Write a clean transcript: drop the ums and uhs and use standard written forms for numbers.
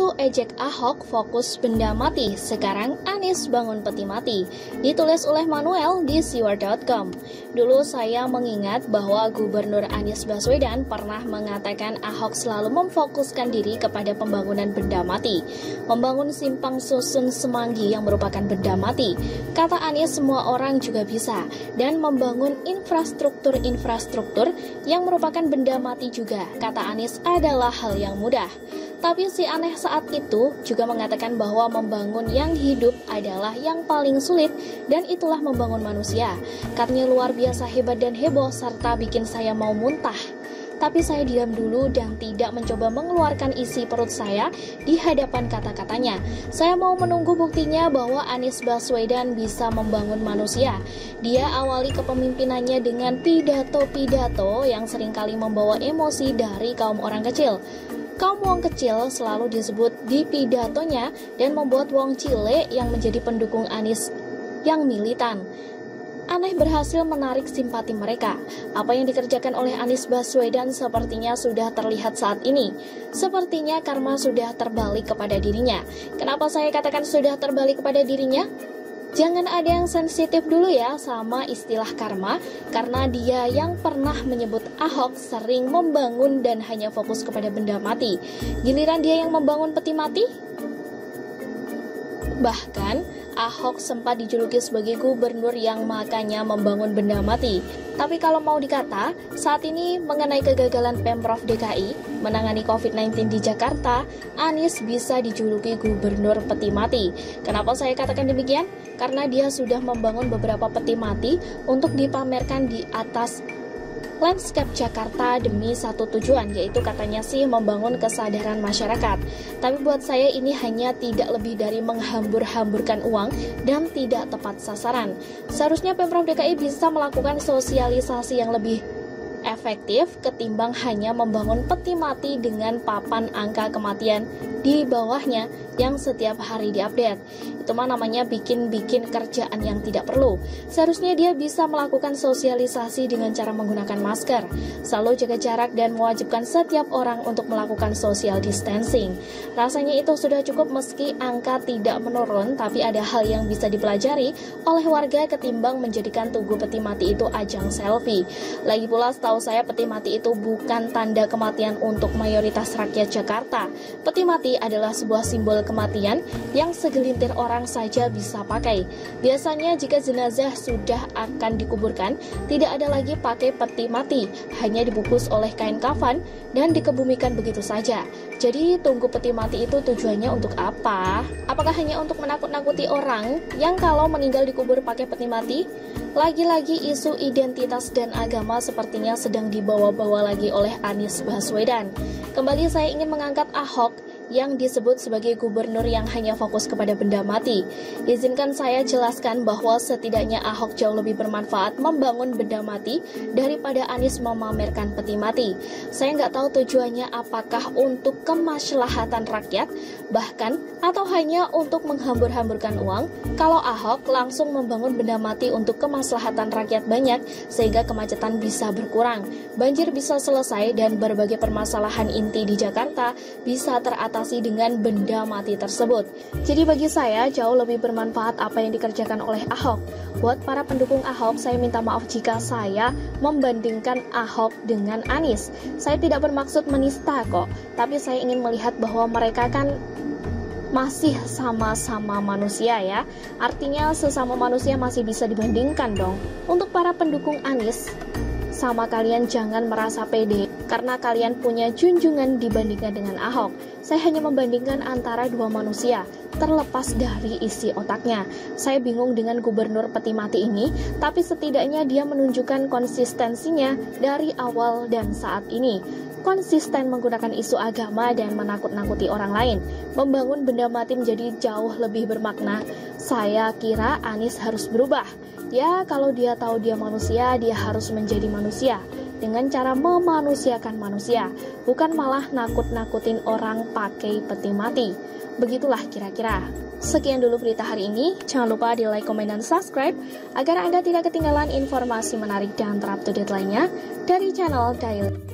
Dulu ejek Ahok fokus benda mati, sekarang Anies bangun peti mati. Ditulis oleh Manuel di siwar.com. Dulu saya mengingat bahwa Gubernur Anies Baswedan pernah mengatakan Ahok selalu memfokuskan diri kepada pembangunan benda mati. Membangun simpang susun Semanggi yang merupakan benda mati. Kata Anies semua orang juga bisa. Dan membangun infrastruktur yang merupakan benda mati juga. Kata Anies adalah hal yang mudah. Tapi si aneh saat itu juga mengatakan bahwa membangun yang hidup adalah yang paling sulit dan itulah membangun manusia. Katanya luar biasa hebat dan heboh serta bikin saya mau muntah. Tapi saya diam dulu dan tidak mencoba mengeluarkan isi perut saya di hadapan kata-katanya. Saya mau menunggu buktinya bahwa Anies Baswedan bisa membangun manusia. Dia awali kepemimpinannya dengan pidato-pidato yang seringkali membawa emosi dari kaum orang kecil. Kaum wong kecil selalu disebut di pidatonya dan membuat wong cile yang menjadi pendukung Anies yang militan. Aneh berhasil menarik simpati mereka. Apa yang dikerjakan oleh Anies Baswedan sepertinya sudah terlihat saat ini. Sepertinya karma sudah terbalik kepada dirinya. Kenapa saya katakan sudah terbalik kepada dirinya? Jangan ada yang sensitif dulu ya sama istilah karma, karena dia yang pernah menyebut Ahok sering membangun dan hanya fokus kepada benda mati. Giliran dia yang membangun peti mati? Bahkan, Ahok sempat dijuluki sebagai gubernur yang makanya membangun benda mati. Tapi kalau mau dikata, saat ini mengenai kegagalan Pemprov DKI menangani COVID-19 di Jakarta, Anies bisa dijuluki gubernur peti mati. Kenapa saya katakan demikian? Karena dia sudah membangun beberapa peti mati untuk dipamerkan di atas landscape Jakarta demi satu tujuan, yaitu katanya sih membangun kesadaran masyarakat. Tapi buat saya ini hanya tidak lebih dari menghambur-hamburkan uang dan tidak tepat sasaran. Seharusnya Pemprov DKI bisa melakukan sosialisasi yang lebih efektif ketimbang hanya membangun peti mati dengan papan angka kematian di bawahnya yang setiap hari diupdate. Itu mah namanya bikin-bikin kerjaan yang tidak perlu. Seharusnya dia bisa melakukan sosialisasi dengan cara menggunakan masker, selalu jaga jarak dan mewajibkan setiap orang untuk melakukan social distancing. Rasanya itu sudah cukup meski angka tidak menurun, tapi ada hal yang bisa dipelajari oleh warga ketimbang menjadikan tugu peti mati itu ajang selfie. Lagi pula setahu saya peti mati itu bukan tanda kematian untuk mayoritas rakyat Jakarta. Peti mati adalah sebuah simbol kematian yang segelintir orang saja bisa pakai. Biasanya jika jenazah sudah akan dikuburkan, tidak ada lagi pakai peti mati, hanya dibungkus oleh kain kafan dan dikebumikan begitu saja. Jadi tunggu peti mati itu tujuannya untuk apa? Apakah hanya untuk menakut-nakuti orang yang kalau meninggal dikubur pakai peti mati? Lagi-lagi isu identitas dan agama sepertinya sedang dibawa-bawa lagi oleh Anies Baswedan. Kembali saya ingin mengangkat Ahok yang disebut sebagai gubernur yang hanya fokus kepada benda mati. Izinkan saya jelaskan bahwa setidaknya Ahok jauh lebih bermanfaat membangun benda mati daripada Anies memamerkan peti mati. Saya nggak tahu tujuannya apakah untuk kemaslahatan rakyat, bahkan atau hanya untuk menghambur-hamburkan uang. Kalau Ahok langsung membangun benda mati untuk kemaslahatan rakyat banyak, sehingga kemacetan bisa berkurang, banjir bisa selesai, dan berbagai permasalahan inti di Jakarta bisa teratasi dengan benda mati tersebut. Jadi bagi saya jauh lebih bermanfaat apa yang dikerjakan oleh Ahok. Buat para pendukung Ahok, saya minta maaf jika saya membandingkan Ahok dengan Anies. Saya tidak bermaksud menista kok, tapi saya ingin melihat bahwa mereka kan masih sama-sama manusia ya. Artinya sesama manusia masih bisa dibandingkan dong. Untuk para pendukung Anies, sama kalian jangan merasa pede karena kalian punya junjungan dibandingkan dengan Ahok. Saya hanya membandingkan antara dua manusia, terlepas dari isi otaknya. Saya bingung dengan gubernur peti mati ini, tapi setidaknya dia menunjukkan konsistensinya dari awal dan saat ini. Konsisten menggunakan isu agama dan menakut-nakuti orang lain. Membangun benda mati menjadi jauh lebih bermakna. Saya kira Anies harus berubah. Ya, kalau dia tahu dia manusia, dia harus menjadi manusia dengan cara memanusiakan manusia, bukan malah nakut-nakutin orang pakai peti mati. Begitulah kira-kira. Sekian dulu berita hari ini. Jangan lupa di like, komen, dan subscribe agar Anda tidak ketinggalan informasi menarik dan terupdate lainnya dari channel Daily.